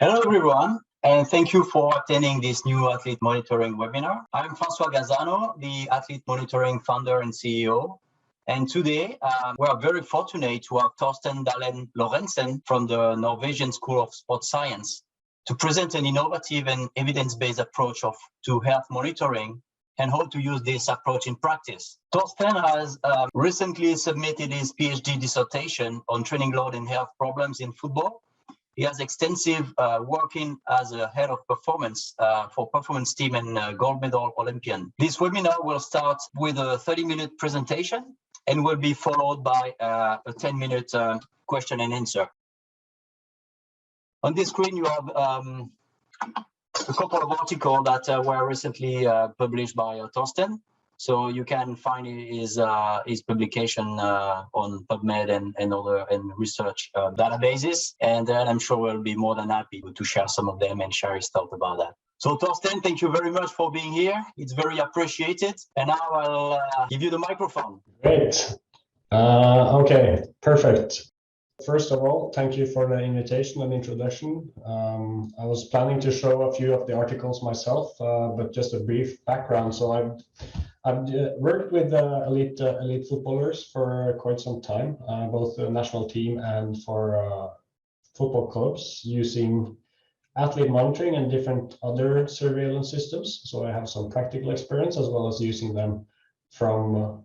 Hello, everyone, and thank you for attending this new athlete monitoring webinar. I'm François Gazzano, the athlete monitoring founder and CEO. And today, we are very fortunate to have Torstein Dalen-Lorentsen from the Norwegian School of Sports Science to present an innovative and evidence-based approach to health monitoring and how to use this approach in practice. Torstein has recently submitted his PhD dissertation on training load and health problems in football. He has extensive working as a head of performance for performance team and gold medal Olympian. This webinar will start with a 30-minute presentation and will be followed by a 10-minute question and answer. On this screen, you have a couple of articles that were recently published by Torstein. So you can find his publication on PubMed and other research databases, and then I'm sure we'll be more than happy to share some of them and share his thought about that. So Torstein, thank you very much for being here. It's very appreciated. And now I'll give you the microphone. Great. Okay, perfect. First of all, thank you for the invitation and introduction. I was planning to show a few of the articles myself, but just a brief background. So I've worked with elite footballers for quite some time, both the national team and for football clubs, using athlete monitoring and different other surveillance systems. So I have some practical experience as well as using them from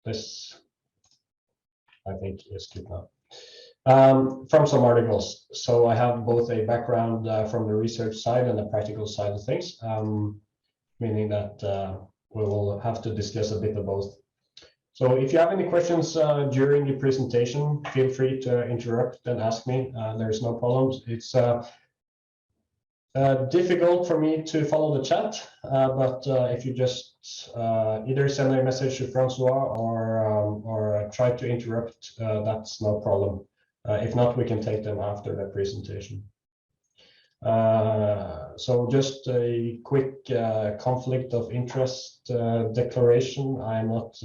this, I think is good now. From some articles. So I have both a background from the research side and the practical side of things, meaning that we will have to discuss a bit of both. So if you have any questions during the presentation, feel free to interrupt and ask me. There's no problems. It's difficult for me to follow the chat, but if you just either send a message to Francois or try to interrupt, that's no problem. If not, we can take them after the presentation. So just a quick conflict of interest declaration. I am not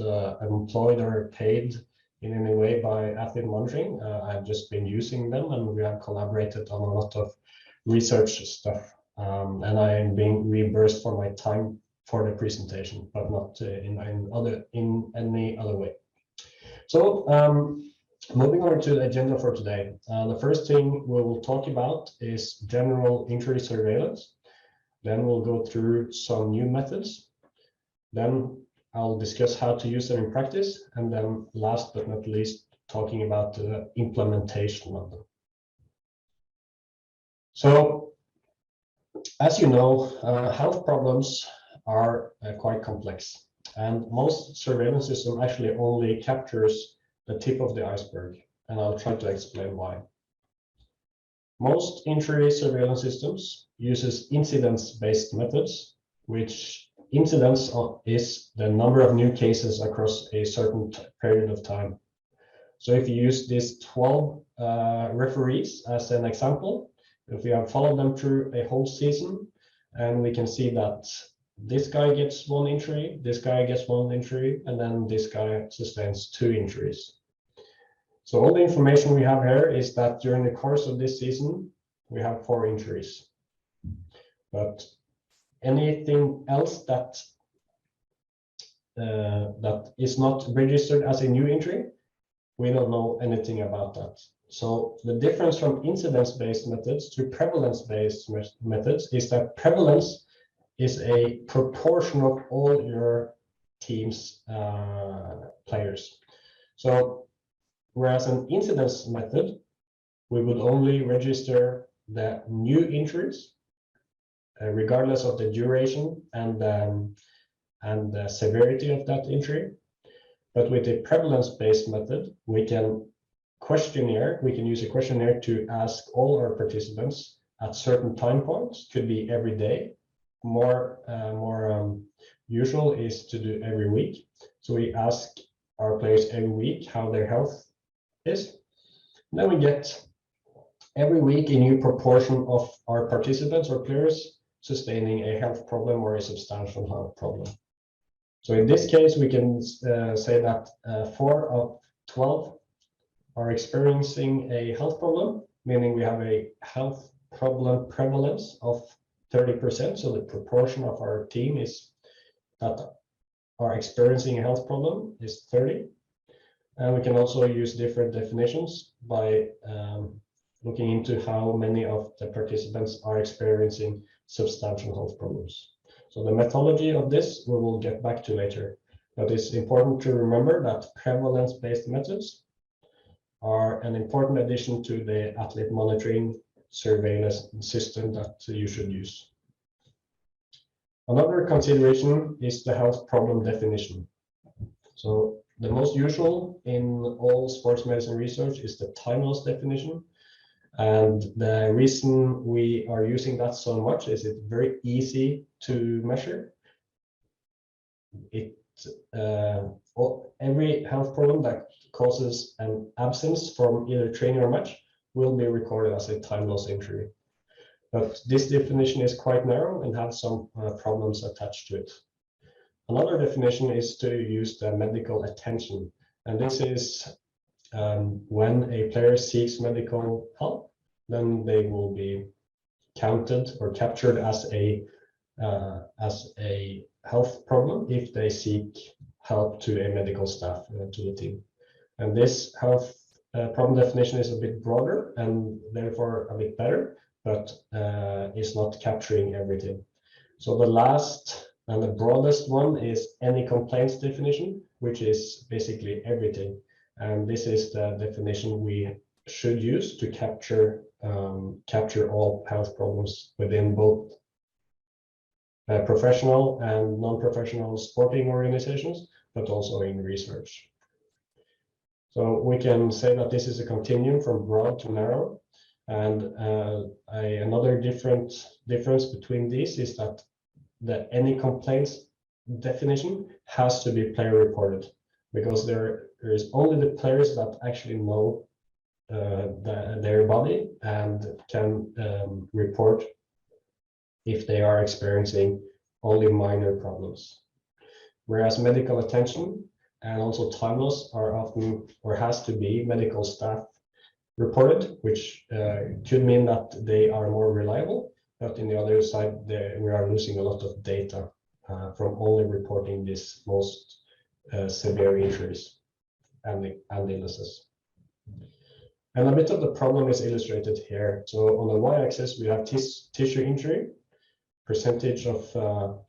employed or paid in any way by athlete monitoring. I've just been using them, and we have collaborated on a lot of research stuff. And I am being reimbursed for my time for the presentation, but not in any other way. So moving on to the agenda for today, the first thing we will talk about is general injury surveillance. Then we'll go through some new methods. Then I'll discuss how to use them in practice. And then last but not least, talking about the implementation of them. So, as you know, health problems are quite complex. And most surveillance system actually only captures the tip of the iceberg, and I'll try to explain why. Most injury surveillance systems uses incidence-based methods, which incidence is the number of new cases across a certain period of time. So if you use these 12 referees as an example, if we have followed them through a whole season, and we can see that this guy gets one injury, this guy gets one injury, and then this guy sustains 2 injuries. So all the information we have here is that during the course of this season, we have 4 injuries. But anything else that is not registered as a new injury, we don't know anything about that. So the difference from incidence-based methods to prevalence-based methods is that prevalence is a proportion of all your team's players. So whereas an incidence method, we would only register the new injuries, regardless of the duration and the severity of that injury. But with a prevalence-based method, we can use a questionnaire to ask all our participants at certain time points. Could be every day. More usual is to do every week. So we ask our players every week how their health is. And then we get every week a new proportion of our participants or players sustaining a health problem or a substantial health problem. So in this case, we can say that 4 of 12 are experiencing a health problem, meaning we have a health problem prevalence of 30%. So the proportion of our team is that are experiencing a health problem is 30. And we can also use different definitions by looking into how many of the participants are experiencing substantial health problems. So the methodology of this we will get back to later. But it's important to remember that prevalence-based methods are an important addition to the athlete monitoring surveillance system that you should use. Another consideration is the health problem definition. So the most usual in all sports medicine research is the time loss definition. And the reason we are using that so much is it's very easy to measure. Every health problem that causes an absence from either training or match will be recorded as a time loss injury. But this definition is quite narrow and has some problems attached to it. Another definition is to use the medical attention. And this is when a player seeks medical help, then they will be counted or captured as a health problem if they seek help to a medical staff, to the team. And this health problem definition is a bit broader and therefore a bit better, but is not capturing everything. So the last and the broadest one is any complaints definition, which is basically everything. And this is the definition we should use to capture all health problems within both professional and non-professional sporting organizations, but also in research. So we can say that this is a continuum from broad to narrow. And another difference between these is that the any complaints definition has to be player reported, because there is only the players that actually know their body and can report if they are experiencing only minor problems. Whereas medical attention and also time loss are often, or has to be, medical staff reported, which could mean that they are more reliable, but in the other side, we are losing a lot of data from only reporting these most severe injuries and illnesses. And a bit of the problem is illustrated here. So on the y-axis, we have tissue injury, percentage of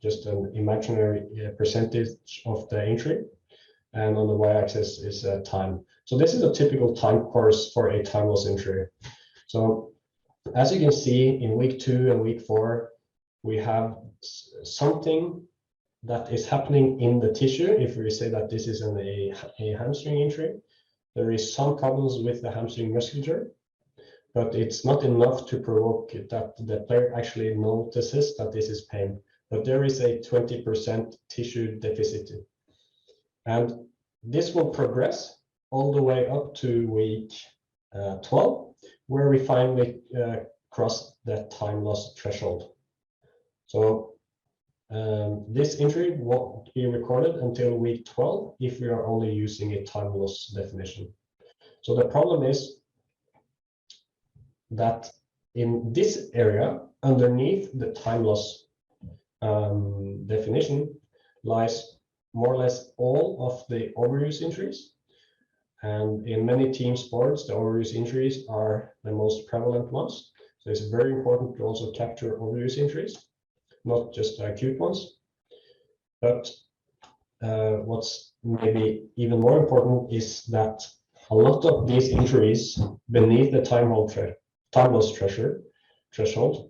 just an imaginary percentage of the injury. And on the y-axis is time. So this is a typical time course for a time loss injury. So as you can see, in week 2 and week 4, we have something that is happening in the tissue. If we say that this is a hamstring injury, there is some problems with the hamstring musculature, but it's not enough to provoke that the player actually notices that this is pain. But there is a 20% tissue deficit. And this will progress all the way up to week 12, where we finally cross the time loss threshold. So this injury won't be recorded until week 12 if we are only using a time loss definition. So the problem is that in this area, underneath the time loss definition, lies more or less all of the overuse injuries. And in many team sports, the overuse injuries are the most prevalent ones. So it's very important to also capture overuse injuries, not just the acute ones. But what's maybe even more important is that a lot of these injuries beneath the time loss threshold,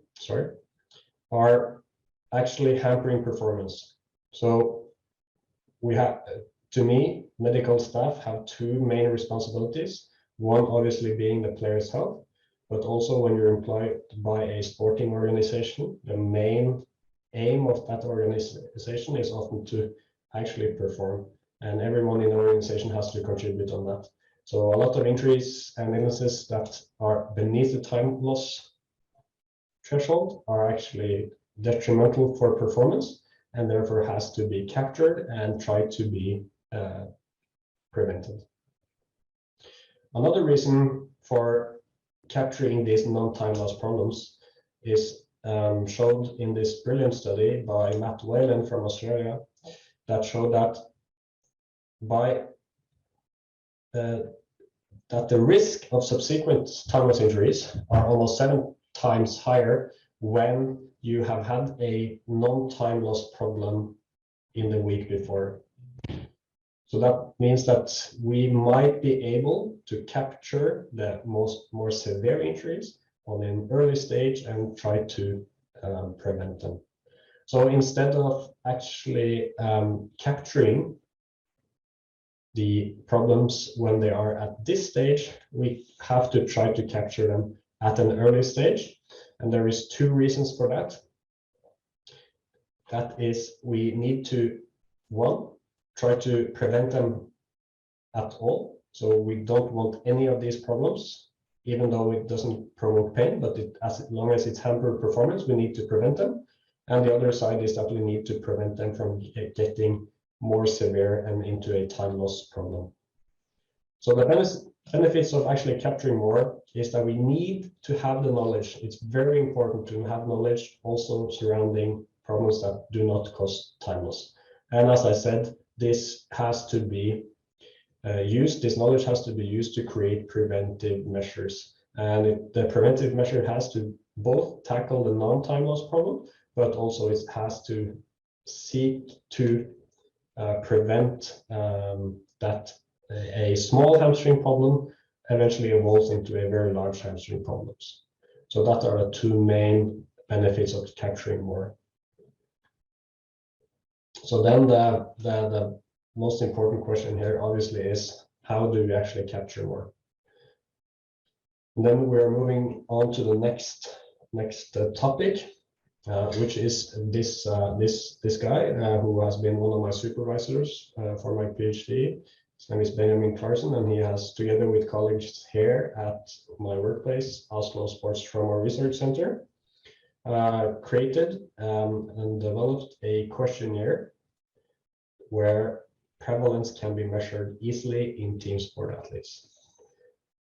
are actually hampering performance. So we have, to me, medical staff have 2 main responsibilities. One obviously being the player's health, but also when you're employed by a sporting organization, the main aim of that organization is often to actually perform, and everyone in the organization has to contribute on that. So a lot of injuries and illnesses that are beneath the time loss threshold are actually detrimental for performance, and therefore has to be captured and tried to be prevented. Another reason for capturing these non-time loss problems is showed in this brilliant study by Matt Whalen from Australia that showed that that the risk of subsequent time loss injuries are almost 7 times higher when you have had a non-time loss problem in the week before. So that means that we might be able to capture the more severe injuries on an early stage and try to prevent them. So instead of actually capturing the problems when they are at this stage, we have to try to capture them at an early stage. And there is 2 reasons for that. That is, we need to, 1, try to prevent them at all. So we don't want any of these problems, even though it doesn't provoke pain, but as long as it's hampered performance, we need to prevent them. And the other side is that we need to prevent them from getting more severe and into a time loss problem. So the benefits of actually capturing more is that we need to have the knowledge. It's very important to have knowledge also surrounding problems that do not cause time loss. And as I said, this has to be this knowledge has to be used to create preventive measures. And the preventive measure has to both tackle the non-time loss problem, but also it has to seek to prevent that a small hamstring problem eventually evolves into a very large hamstring problems. So that are the 2 main benefits of capturing more. So then the most important question here obviously is, how do we actually capture more? And then we're moving on to the next topic, which is this guy who has been one of my supervisors for my PhD. His name is Benjamin Clarkson, and he has, together with colleagues here at my workplace, Oslo Sports Trauma Research Center, created and developed a questionnaire where prevalence can be measured easily in team sport athletes.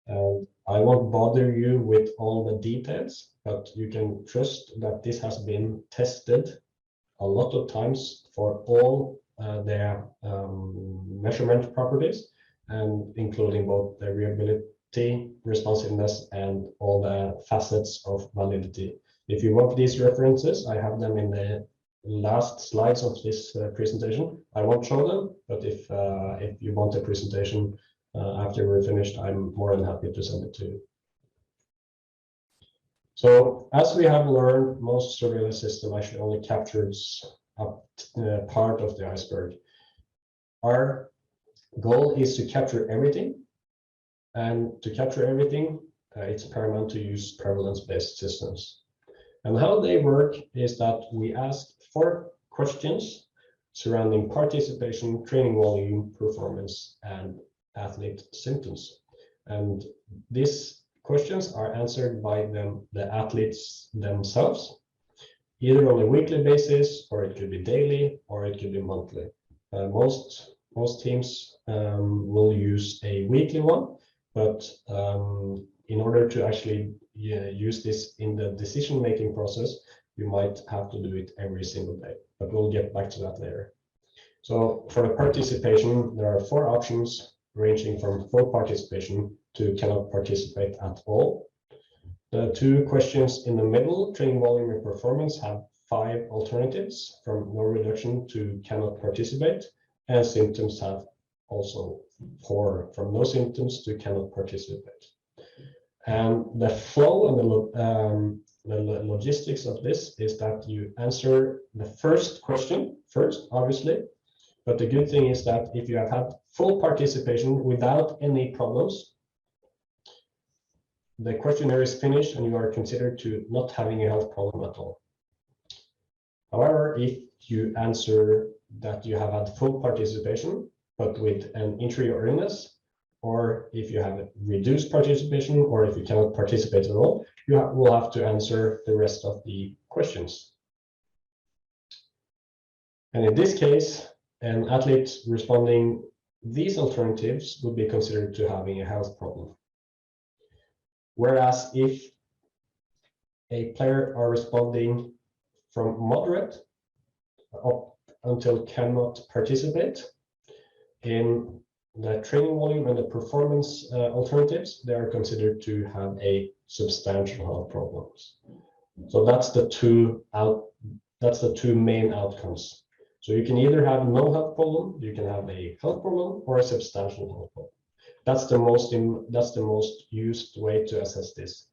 And I won't bother you with all the details, but you can trust that this has been tested a lot of times for all their measurement properties, and including both the readability, responsiveness, and all the facets of validity. If you want these references, I have them in the last slides of this presentation. I won't show them, but if you want a presentation after we're finished, I'm more than happy to send it to you. So as we have learned, most surveillance system actually only captures a part of the iceberg. Our goal is to capture everything, and to capture everything, it's paramount to use prevalence-based systems. And how they work is that we ask 4 questions surrounding participation, training volume, performance, and athlete symptoms. And these questions are answered by the athletes themselves, either on a weekly basis, or it could be daily, or it could be monthly. Most teams will use a weekly one, but in order to actually use this in the decision-making process, you might have to do it every single day, but we'll get back to that later. So for the participation, there are 4 options ranging from full participation to cannot participate at all. The 2 questions in the middle, training volume and performance, have 5 alternatives from no reduction to cannot participate, and symptoms have also 4, from no symptoms to cannot participate. And the flow and the logistics of this is that you answer the first question first, obviously, but the good thing is that if you have had full participation without any problems, the questionnaire is finished and you are considered to not having a health problem at all. However, if you answer that you have had full participation, but with an injury or illness, or if you have reduced participation, or if you cannot participate at all, you will have to answer the rest of the questions. And in this case, an athlete responding these alternatives would be considered to having a health problem. Whereas if a player are responding from moderate up until cannot participate in the training volume and the performance alternatives, they are considered to have a substantial health problems. So that's the two main outcomes. So you can either have no health problem, you can have a health problem, or a substantial health problem. That's the most used way to assess this.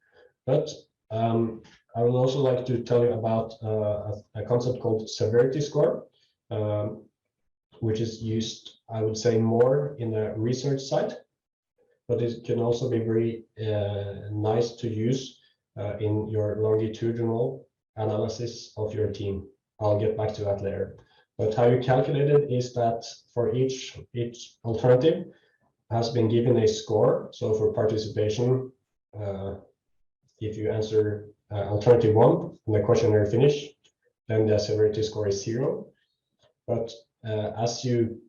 But I would also like to tell you about a concept called severity score, which is used, I would say, more in the research side, but it can also be very nice to use in your longitudinal analysis of your team. I'll get back to that later. But how you calculate it is that for each alternative has been given a score. So for participation, if you answer alternative 1 and the questionnaire finish, then the severity score is 0. But as you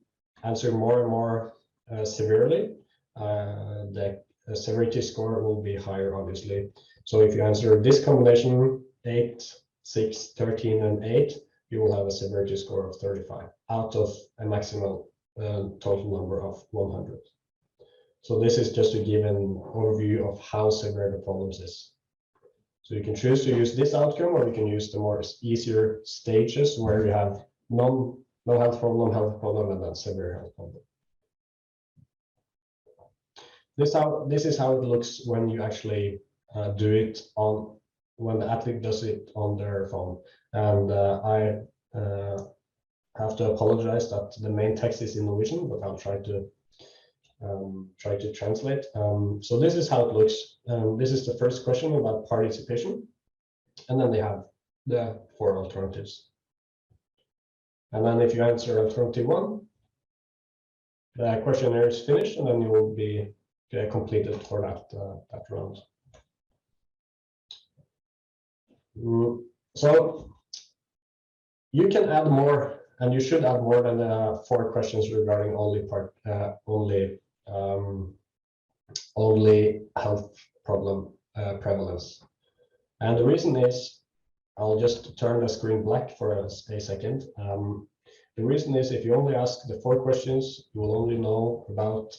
answer more and more severely, the severity score will be higher, obviously. So if you answer this combination 8, 6, 13, and 8, you will have a severity score of 35 out of a maximal total number of 100. So this is just to give an overview of how severe the problems is. So you can choose to use this outcome, or you can use the more easier stages where you have no health problem, and then severe health problem. This is how it looks when you actually do it when the athlete does it on their phone. And I have to apologize that the main text is in Norwegian, but I'll try to translate. So this is how it looks. This is the first question about participation, and then they have the 4 alternatives. And then if you answer alternative 1, the questionnaire is finished, and then you will be completed for that round. So you can add more, and you should add more than 4 questions regarding only health problem prevalence. And the reason is, I'll just turn the screen black for a second. The reason is, if you only ask the 4 questions, you will only know about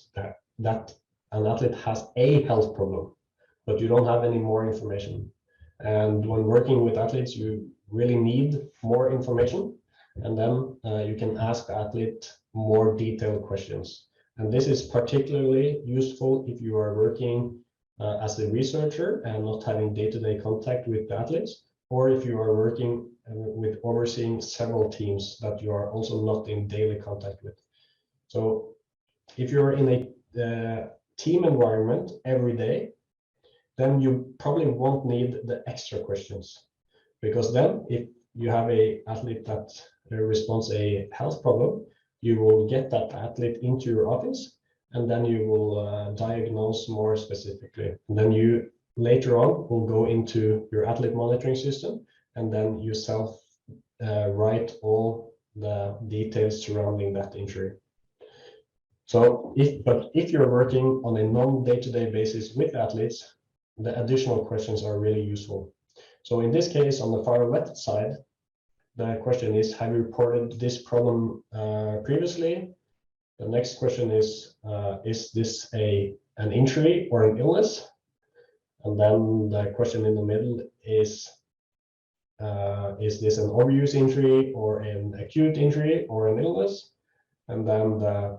that an athlete has a health problem, but you don't have any more information. And when working with athletes, you really need more information, and then you can ask the athlete more detailed questions. And this is particularly useful if you are working as a researcher and not having day-to-day contact with the athletes, or if you are working with overseeing several teams that you are also not in daily contact with. So if you're in a team environment every day, then you probably won't need the extra questions, because then if you have an athlete that responds a health problem, you will get that athlete into your office, and then you will diagnose more specifically. And then you later on will go into your athlete monitoring system, and then you write all the details surrounding that injury. So if you're working on a non-day-to-day basis with athletes, the additional questions are really useful. So in this case, on the far left side, the question is, have you reported this problem previously? The next question is this an injury or an illness? And then the question in the middle is this an overuse injury or an acute injury or an illness? And then the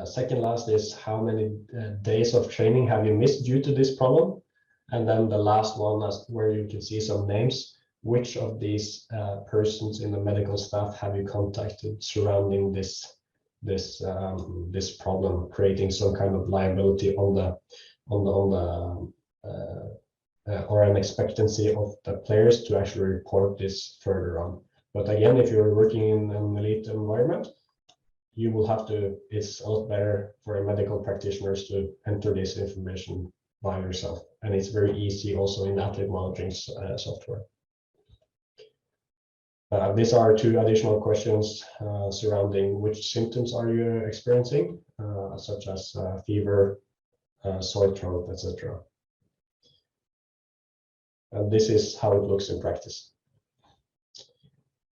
second last is, how many days of training have you missed due to this problem? And then the last one, where you can see some names, which of these persons in the medical staff have you contacted surrounding this problem, creating some kind of liability or an expectancy of the players to actually report this further on. But again, if you're working in an elite environment, you will have to, it's a lot better for a medical practitioners to enter this information by yourself. And it's very easy also in athlete monitoring software. These are two additional questions surrounding which symptoms are you experiencing, such as fever, sore throat, etc. And this is how it looks in practice.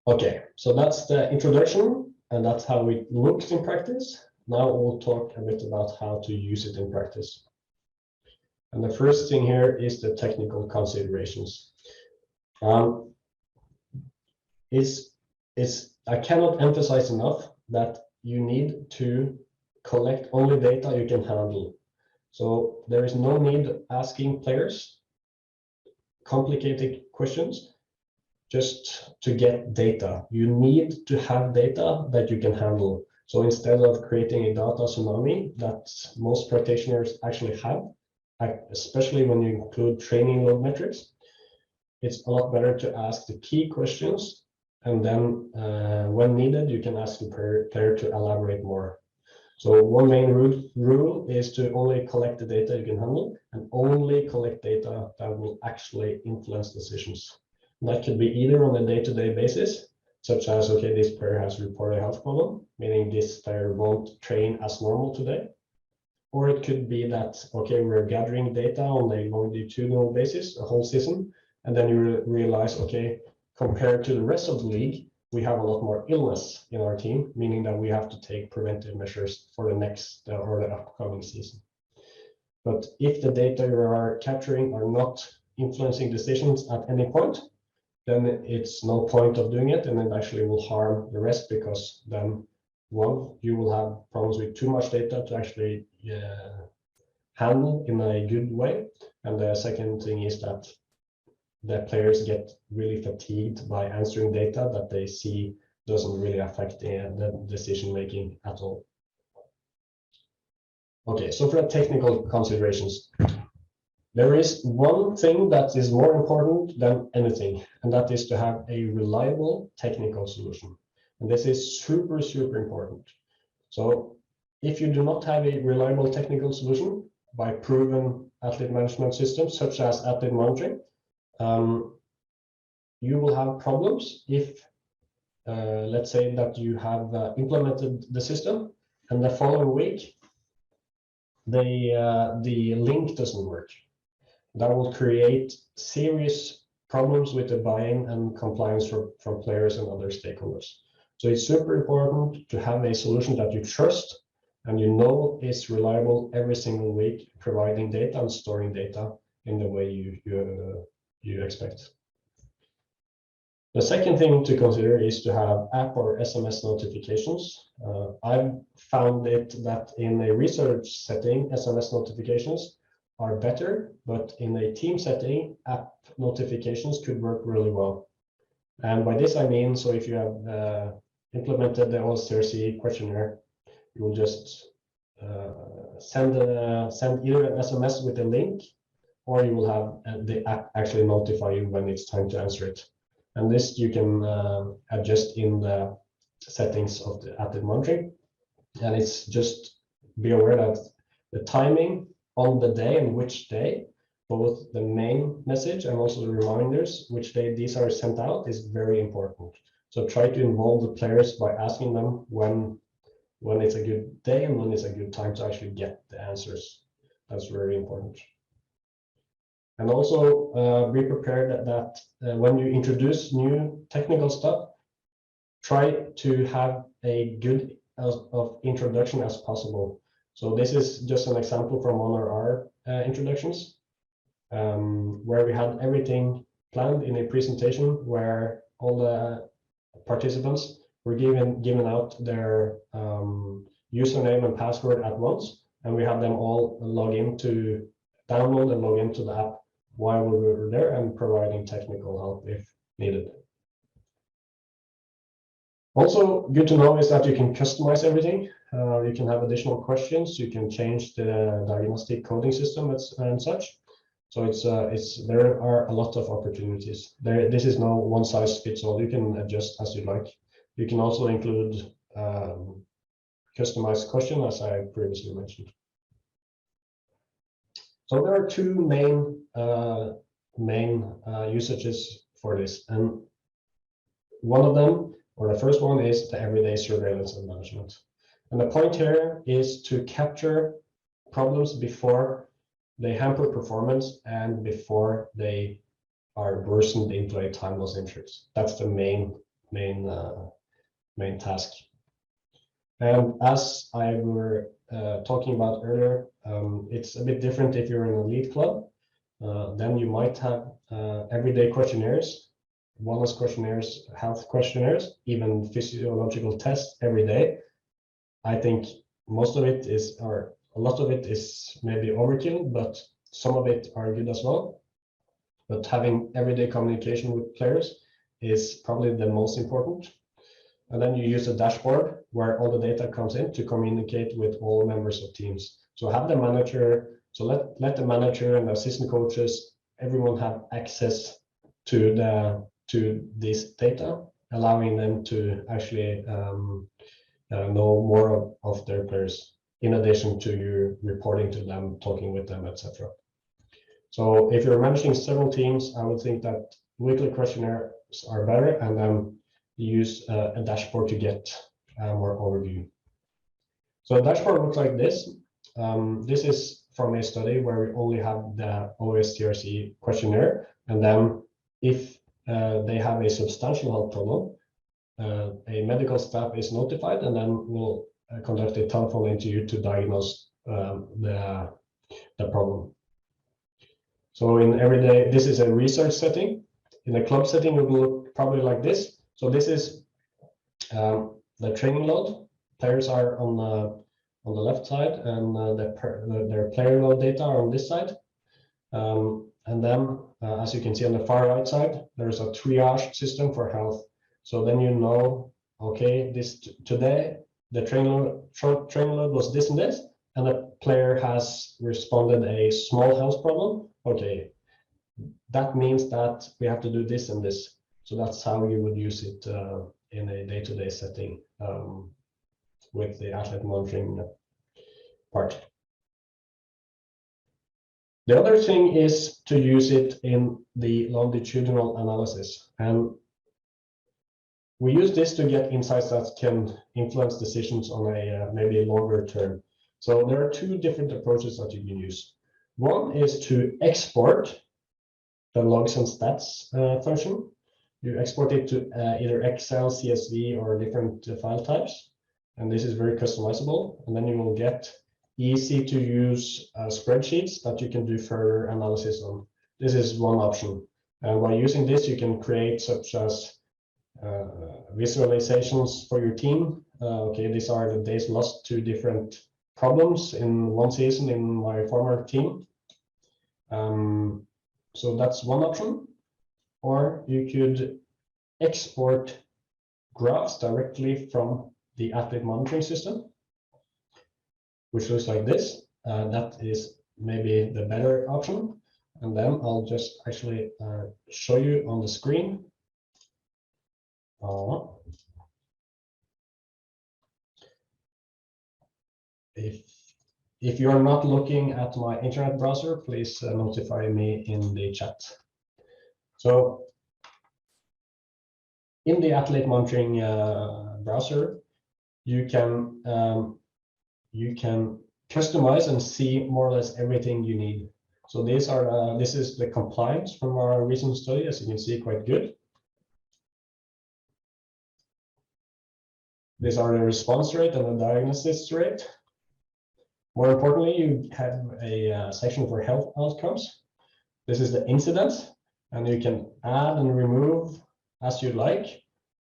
Okay, so that's the introduction, and that's how it looks in practice. Now we'll talk a bit about how to use it in practice. And the first thing here is the technical considerations. I cannot emphasize enough that you need to collect only data you can handle. So there is no need asking players complicated questions just to get data. You need to have data that you can handle. So instead of creating a data tsunami that most practitioners actually have, especially when you include training load metrics, it's a lot better to ask the key questions, and then when needed, you can ask the player to elaborate more. So one main rule is to only collect the data you can handle, and only collect data that will actually influence decisions. And that could be either on a day-to-day basis, such as, okay, this player has reported a health problem, meaning this player won't train as normal today. Or it could be that, okay, we're gathering data on a longitudinal basis, a whole season, and then you realize, okay, compared to the rest of the league, we have a lot more illness in our team, meaning that we have to take preventive measures for the next or the upcoming season. But if the data you are capturing are not influencing decisions at any point, then it's no point of doing it, and it actually will harm the rest, because then, one, you will have problems with too much data to actually handle in a good way. And the second thing is that the players get really fatigued by answering data that they see doesn't really affect the decision making at all. Okay, so for the technical considerations, there is one thing that is more important than anything, and that is to have a reliable technical solution. And this is super, super important. So if you do not have a reliable technical solution by proven athlete management systems, such as athlete monitoring, you will have problems if, let's say that you have implemented the system, and the following week, the link doesn't work. That will create serious problems with the buy-in and compliance from players and other stakeholders. So it's super important to have a solution that you trust and you know is reliable every single week, providing data and storing data in the way you expect. The second thing to consider is to have app or SMS notifications. I've found it that in a research setting, SMS notifications are better, but in a team setting, app notifications could work really well. And by this I mean, so if you have implemented the OSCRC questionnaire, you will just send either an SMS with a link, or you will have the app actually notify you when it's time to answer it. And this you can adjust in the settings of the athlete monitoring. And it's just be aware that the timing on the day and which day, both the main message and also the reminders, which day these are sent out, is very important. So try to involve the players by asking them when it's a good day and when it's a good time to actually get the answers. That's very important. And also be prepared that when you introduce new technical stuff, try to have a good of introduction as possible. So this is just an example from one of our introductions, where we had everything planned in a presentation where all the participants were given out their username and password at once, and we had them all log in to download and log into the app while we were there and providing technical help if needed. Also good to know is that you can customize everything. You can have additional questions. You can change the diagnostic coding system and such. So there are a lot of opportunities. This is no one size fits all. You can adjust as you like. You can also include customized question, as I previously mentioned. So there are two main usages for this, and one of them, or the first one, is the everyday surveillance and management. And the point here is to capture problems before they hamper performance and before they are worsened into a time loss injuries. That's the main task. And as I were talking about earlier, it's a bit different if you're in an elite club. Then you might have everyday questionnaires, wellness questionnaires, health questionnaires, even physiological tests every day. I think most of it is, or a lot of it is maybe overkill, but some of it are good as well. But having everyday communication with players is probably the most important. And then you use a dashboard where all the data comes in to communicate with all members of teams. So have the manager, so let the manager and the assistant coaches, everyone have access to this data, allowing them to actually know more of their players, in addition to you reporting to them, talking with them, etc. So if you're managing several teams, I would think that weekly questionnaires are better, and then use a dashboard to get more overview. So a dashboard looks like this. This is from a study where we only have the OSTRC questionnaire, and then if they have a substantial health problem, a medical staff is notified, and then we'll conduct a telephone interview to diagnose the problem. So in everyday, this is a research setting. In a club setting, it will look probably like this. So this is the training load. Players are on the left side, and their player load data are on this side. And then, as you can see on the far right side, there's a triage system for health. So then you know, okay, today the short training load was this and this, and the player has responded a small health problem. Okay, that means that we have to do this and this. So that's how you would use it in a day-to-day setting with the athlete monitoring part. The other thing is to use it in the longitudinal analysis. And we use this to get insights that can influence decisions on a maybe a longer term. So there are two different approaches that you can use. One is to export the logs and stats function. You export it to either Excel, CSV, or different file types. And this is very customizable. And then you will get easy to use spreadsheets that you can do further analysis on. This is one option. And by using this, you can create such as visualizations for your team. Okay, these are the days lost to different problems in one season in my former team. So that's one option. Or you could export graphs directly from the athlete monitoring system, which looks like this. That is maybe the better option. And then I'll just actually show you on the screen. If you're not looking at my internet browser, please notify me in the chat. So in the athlete monitoring browser, you can customize and see more or less everything you need. So this is the compliance from our recent study, as you can see, quite good. These are the response rate and the diagnosis rate. More importantly, you have a section for health outcomes. This is the incidence, and you can add and remove as you like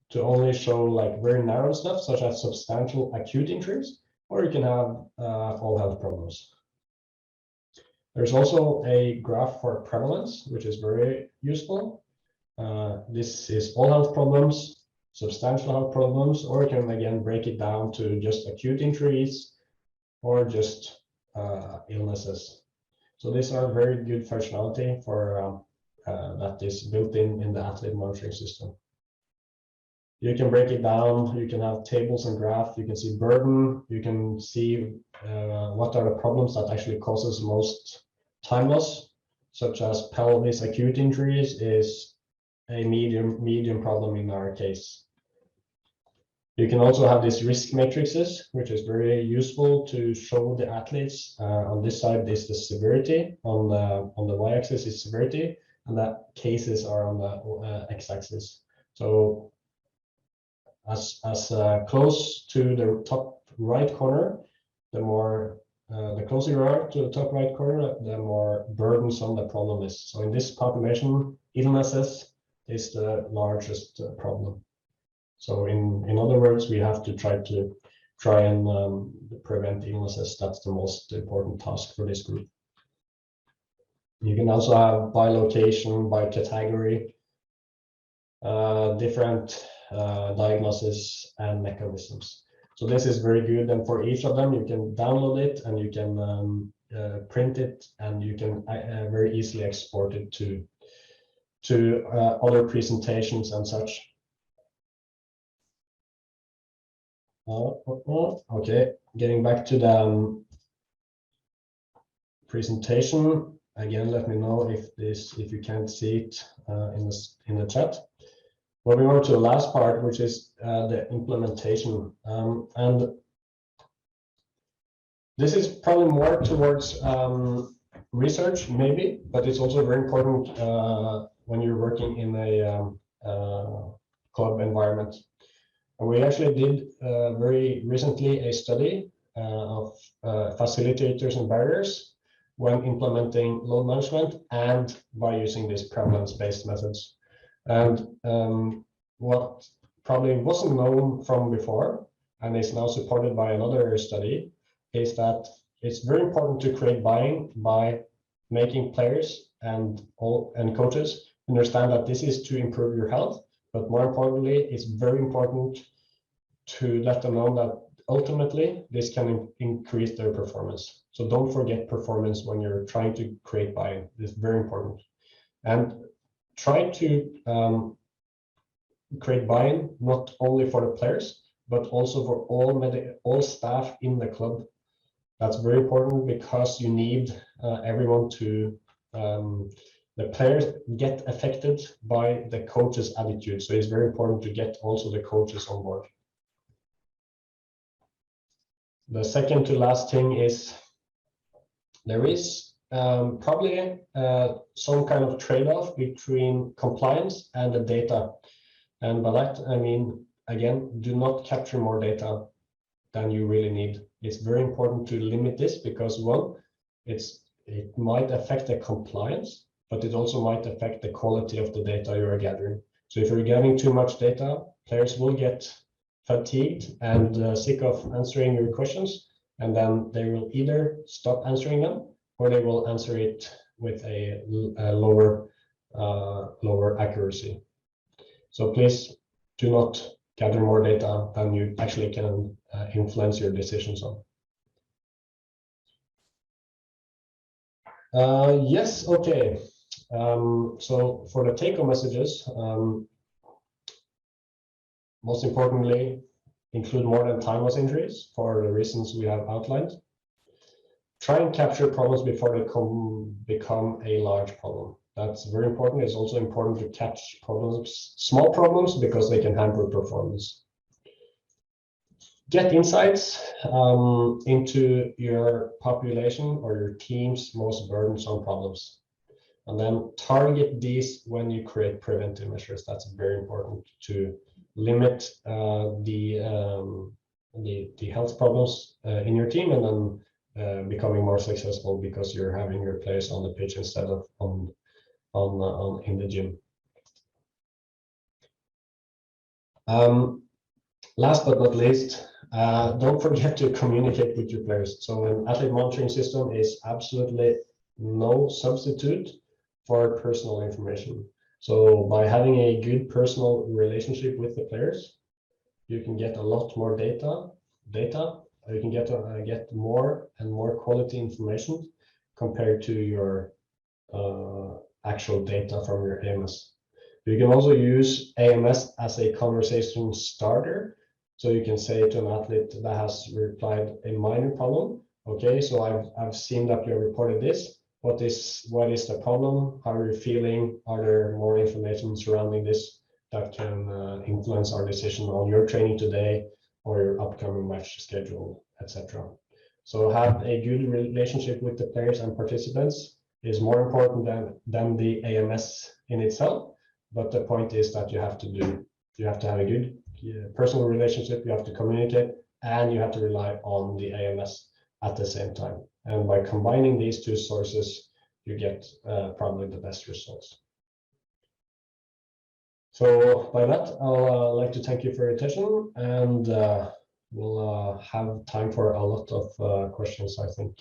to only show like very narrow stuff, such as substantial acute injuries, or you can have all health problems. There's also a graph for prevalence, which is very useful. This is all health problems, substantial health problems, or you can again break it down to just acute injuries or just illnesses. So these are very good functionality for that is built in the athlete monitoring system. You can break it down, you can have tables and graphs, you can see burden, you can see what are the problems that actually causes most time loss, such as pelvis acute injuries is a medium problem in our case. You can also have these risk matrices, which is very useful to show the athletes. On this side is the severity, on the y-axis is severity, and the cases are on the x-axis. So as close to the top right corner, the closer you are to the top right corner, the more burdensome the problem is. So in this population, illnesses is the largest problem. So in other words, we have to try and prevent illnesses. That's the most important task for this group. You can also have by location, by category, different diagnosis and mechanisms. So this is very good, and for each of them you can download it and you can print it, and you can very easily export it to other presentations and such. Okay, getting back to the presentation again. Let me know if you can't see it in the chat. Moving on to the last part, which is the implementation, and this is probably more towards research, maybe, but it's also very important when you're working in a club environment. And we actually did very recently a study of facilitators and barriers when implementing load management and by using these prevalence-based methods. And what probably wasn't known from before and is now supported by another study is that it's very important to create buy-in by making players and coaches understand that this is to improve your health. But more importantly, it's very important to let them know that ultimately this can increase their performance. So don't forget performance when you're trying to create buy-in. It's very important. And try to create buy-in not only for the players, but also for all staff in the club. That's very important because you need everyone to the players get affected by the coach's attitude. So it's very important to get also the coaches on board. The second to last thing is there is probably some kind of trade-off between compliance and the data. And by that, I mean, again, do not capture more data than you really need. It's very important to limit this because, one, it might affect the compliance, but it also might affect the quality of the data you are gathering. So if you're gathering too much data, players will get fatigued and sick of answering your questions, and then they will either stop answering them or they will answer it with a lower accuracy. So please do not gather more data than you actually can influence your decisions on. Yes, okay. So for the take-home messages, most importantly, include more than time loss injuries for the reasons we have outlined. Try and capture problems before they become a large problem. That's very important. It's also important to catch problems, small problems, because they can hamper performance. Get insights into your population or your team's most burdensome problems. And then target these when you create preventive measures. That's very important to limit the health problems in your team, and then becoming more successful because you're having your players on the pitch instead of in the gym. Last but not least, don't forget to communicate with your players. So an athlete monitoring system is absolutely no substitute for personal information. So by having a good personal relationship with the players, you can get a lot more data. You can get more and more quality information compared to your actual data from your AMS. You can also use AMS as a conversation starter. So you can say to an athlete that has replied a minor problem, okay, so I've seen that you have reported this. what is the problem, how are you feeling, are there more information surrounding this that can influence our decision on your training today or your upcoming match schedule, etc. So have a good relationship with the players and participants is more important than the AMS in itself. But the point is that you have to have a good personal relationship, you have to communicate, and you have to rely on the AMS at the same time. And by combining these two sources, you get probably the best results. So by that, I'll like to thank you for your attention, and we'll have time for a lot of questions, I think.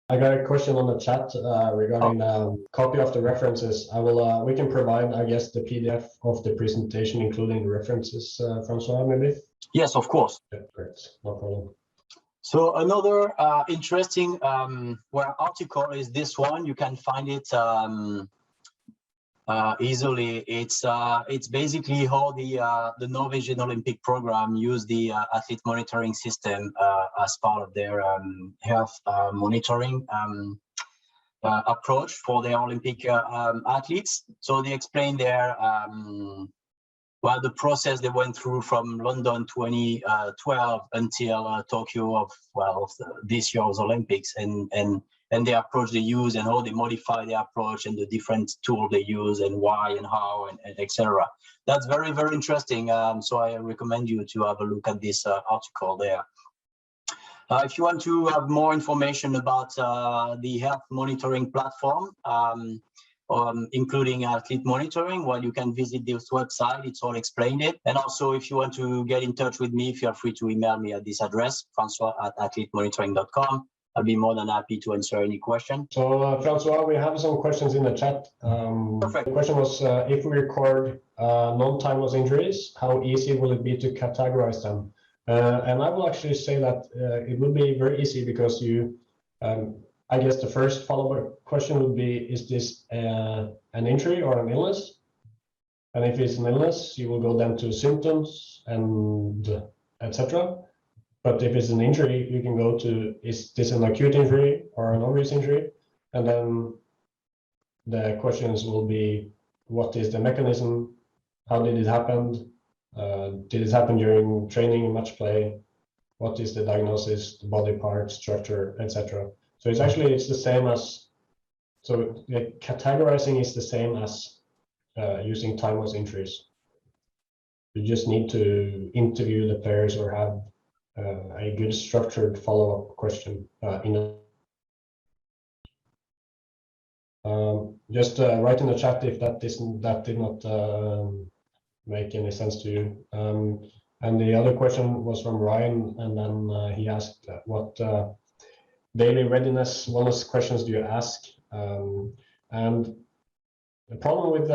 I got a question on the chat regarding the copy of the references. We can provide, I guess, the PDF of the presentation, including the references, Francois, maybe? Yes, of course. Yeah, great, no problem. So another interesting article is this one. You can find it easily. It's basically how the Norwegian Olympic program use the athlete monitoring system as part of their health monitoring approach for their Olympic athletes. So they explain their the process they went through from London 2012 until Tokyo of this year's Olympics, and the approach they use and how they modify the approach and the different tools they use and why and how and etc. That's very, very interesting. So I recommend you to have a look at this article there. If you want to have more information about the health monitoring platform, including athlete monitoring, you can visit this website. It's all explained it. And also, if you want to get in touch with me, feel free to email me at this address, francois@athletemonitoring.com. I'll be more than happy to answer any question. So, Francois, we have some questions in the chat. Perfect. The question was, if we record non-timeless injuries, how easy will it be to categorize them? And I will actually say that it will be very easy because I guess the first follow-up question would be, is this an injury or an illness? And if it's an illness, you will go then to symptoms and etc. But if it's an injury, you can go to, is this an acute injury or an obvious injury? And then the questions will be, what is the mechanism? How did it happen? Did it happen during training, match play? What is the diagnosis, the body part, structure, etc.? So it's the same as, so categorizing is the same as using timeless injuries. You just need to interview the players or have a good structured follow-up question just write in the chat if that did not make any sense to you. And the other question was from Ryan, and then he asked what daily readiness wellness questions do you ask? And the problem with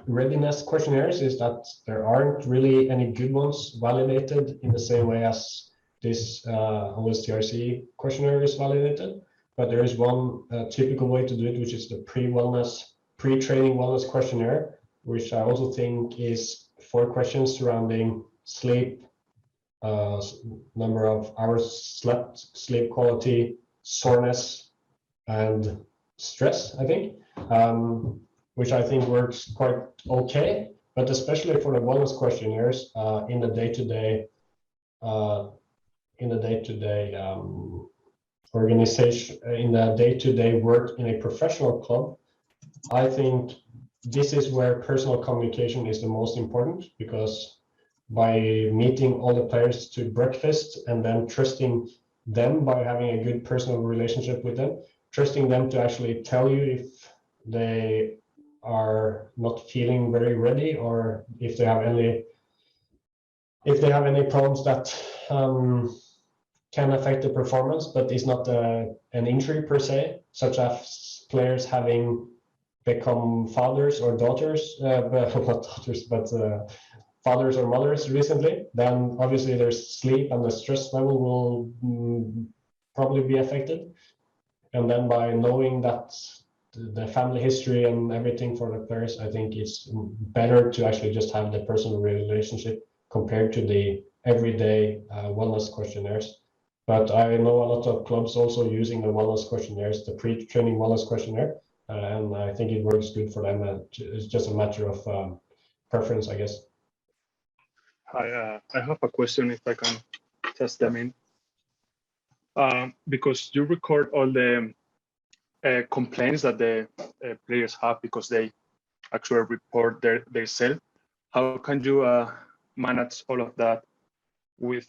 readiness questionnaires is that there aren't really any good ones validated in the same way as this OSTRC questionnaire is validated. But there is one typical way to do it, which is the pre-training wellness questionnaire, which I also think is 4 questions surrounding sleep, number of hours slept, sleep quality, soreness, and stress, I think. Which I think works quite okay, but especially for the wellness questionnaires in the day-to-day organization, in the day-to-day work in a professional club, I think this is where personal communication is the most important, because by meeting all the players to breakfast and then trusting them by having a good personal relationship with them, trusting them to actually tell you if they are not feeling very ready, or if they have any problems that can affect the performance, but is not an injury per se, such as players having become fathers or daughters, but not daughters, but fathers or mothers recently, then obviously their sleep and the stress level will probably be affected. And then by knowing that the family history and everything for the players, I think it's better to actually just have the personal relationship compared to the everyday wellness questionnaires. But I know a lot of clubs also using the wellness questionnaires, the pre-training wellness questionnaire, and I think it works good for them. It's just a matter of preference, I guess. I have a question if I can test them in. Because you record all the complaints that the players have because they actually report their self. How can you manage all of that with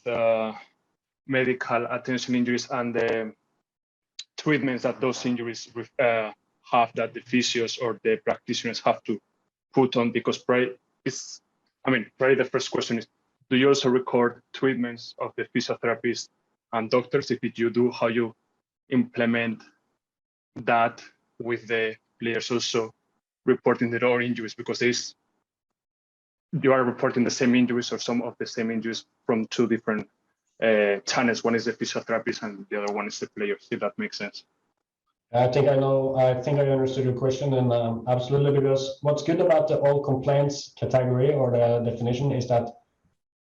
medical attention injuries and the treatments that those injuries have that the physios or the practitioners have to put on? Because probably the first question is, do you also record treatments of the physiotherapists and doctors? If you do, how you implement that with the players also reporting their own injuries, because you are reporting the same injuries or some of the same injuries from two different channels. One is the physiotherapist and the other one is the players, if that makes sense. I think I understood your question, and absolutely, because what's good about the all complaints category or the definition is that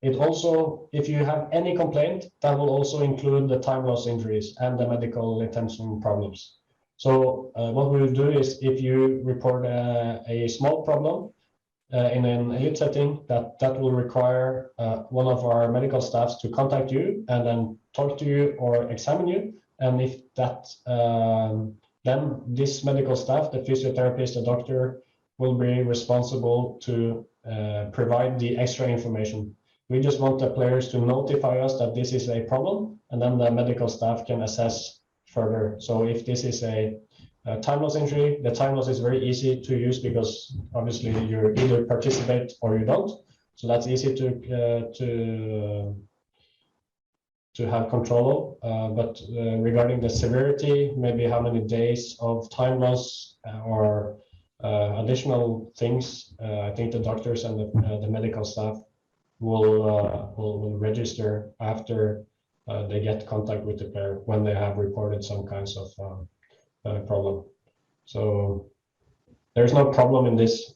it also, if you have any complaint, that will also include the time loss injuries and the medical attention problems. So what we will do is, if you report a small problem in an elite setting, that will require one of our medical staffs to contact you and then talk to you or examine you. And if that, then this medical staff, the physiotherapist, the doctor, will be responsible to provide the extra information. We just want the players to notify us that this is a problem, and then the medical staff can assess further. So if this is a time loss injury, the time loss is very easy to use because obviously you either participate or you don't. So that's easy to have control of. But regarding the severity, maybe how many days of time loss or additional things, I think the doctors and the medical staff will register after they get contact with the player when they have reported some kinds of problem. So there's no problem in this.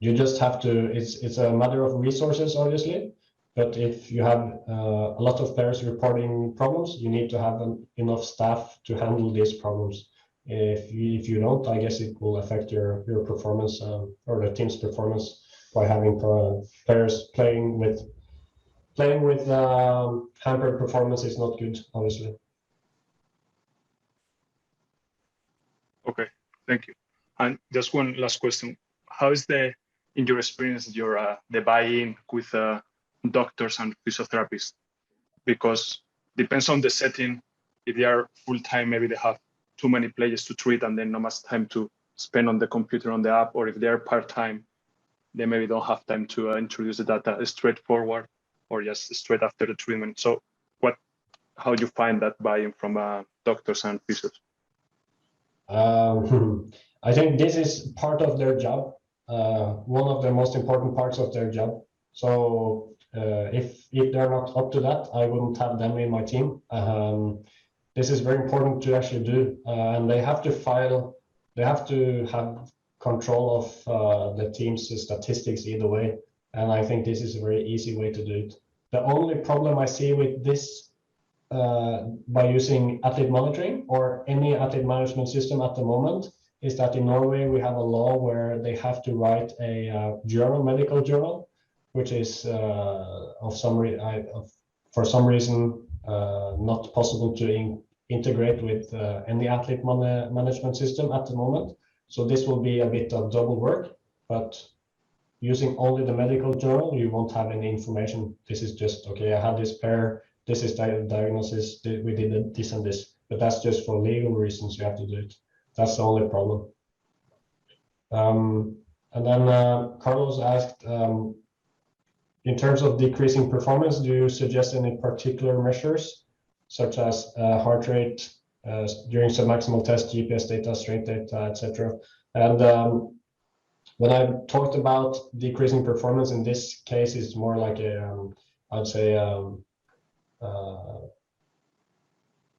You just have to, it's a matter of resources, obviously, but if you have a lot of players reporting problems, you need to have enough staff to handle these problems. If you don't, I guess it will affect your performance or the team's performance by having players playing with hampered performance is not good, obviously. Okay, thank you. And just one last question: how is in your experience, the buy-in with doctors and physiotherapists? Because depends on the setting. If they are full-time, maybe they have too many players to treat and then not much time to spend on the computer, on the app, or if they're part-time, they maybe don't have time to introduce the data straightforward or just straight after the treatment. So how do you find that buy-in from doctors and physios? I think this is part of their job, one of the most important parts of their job. So if they're not up to that, I wouldn't have them in my team. This is very important to actually do, and they have to have control of the team's statistics either way. And I think this is a very easy way to do it. The only problem I see with this by using athlete monitoring or any athlete management system at the moment is that in Norway we have a law where they have to write a medical journal, which is for some reason not possible to integrate with any athlete management system at the moment. So this will be a bit of double work, but using only the medical journal, you won't have any information. This is just, okay, I had this player, this is the diagnosis, we did this and this, but that's just for legal reasons you have to do it. That's the only problem. And then Carlos asked, in terms of decreasing performance, do you suggest any particular measures, such as heart rate during submaximal test, GPS data, strength data, etc.? And when I talked about decreasing performance in this case, it's more like I'd say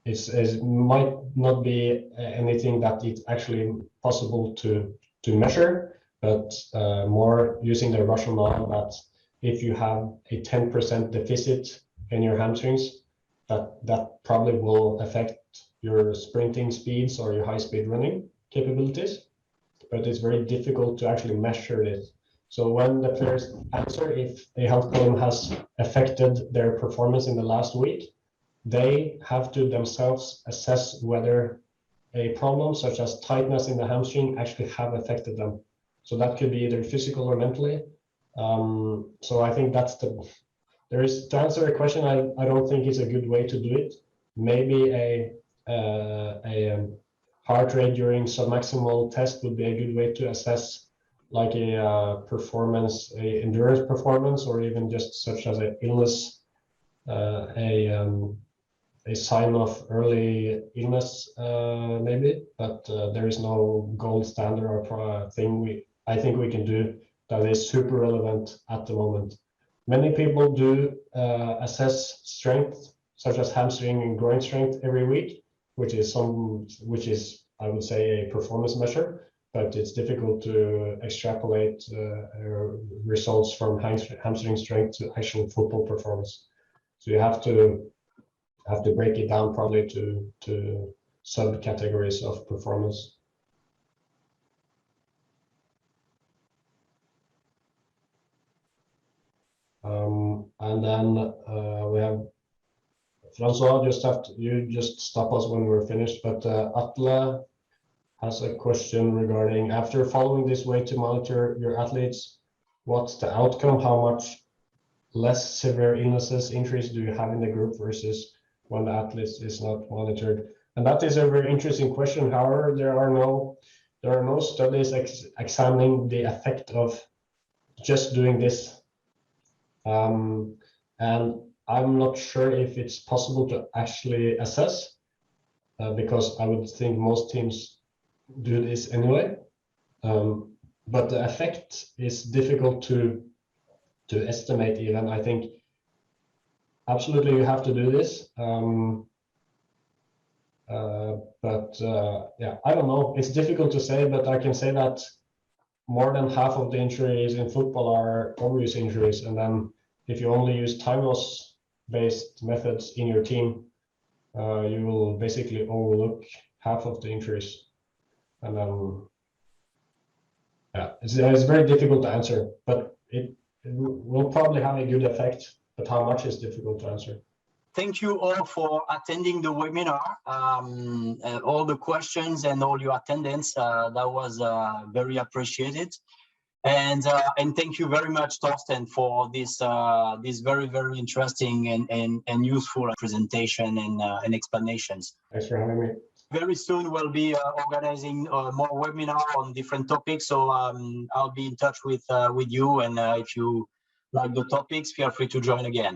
it might not be anything that it's actually possible to measure, but more using the rationale that if you have a 10% deficit in your hamstrings, that probably will affect your sprinting speeds or your high-speed running capabilities, but it's very difficult to actually measure it. So when the players answer if a health problem has affected their performance in the last week, they have to themselves assess whether a problem such as tightness in the hamstring actually have affected them. So that could be either physical or mentally. So I think that's to answer a question, I don't think it's a good way to do it. Maybe a heart rate during submaximal test would be a good way to assess like a performance, a endurance performance, or even just such as an illness, a sign of early illness, maybe. But there is no gold standard or thing I think we can do that is super relevant at the moment. Many people do assess strength, such as hamstring and groin strength every week, which is I would say a performance measure, but it's difficult to extrapolate results from hamstring strength to actual football performance. So you have to break it down probably to subcategories of performance. And then we have Francois. You just stop us when we're finished. But Atle has a question regarding, after following this way to monitor your athletes, what's the outcome? How much less severe illnesses, injuries do you have in the group versus when the athlete is not monitored? And that is a very interesting question. However, there are no studies examining the effect of just doing this. And I'm not sure if it's possible to actually assess, because I would think most teams do this anyway. But the effect is difficult to estimate even. I think absolutely you have to do this. Yeah, I don't know. It's difficult to say, but I can say that more than half of the injuries in football are overuse injuries, and then if you only use time loss based methods in your team, you will basically overlook half of the injuries. And yeah, it's very difficult to answer, but it will probably have a good effect, but how much is difficult to answer. Thank you all for attending the webinar, all the questions and all your attendance. That was very appreciated. And thank you very much, Torstein, for this very, very interesting and useful presentation and explanations. Thanks for having me. Very soon we'll be organizing more webinars on different topics. So I'll be in touch with you. And if you like the topics, feel free to join again.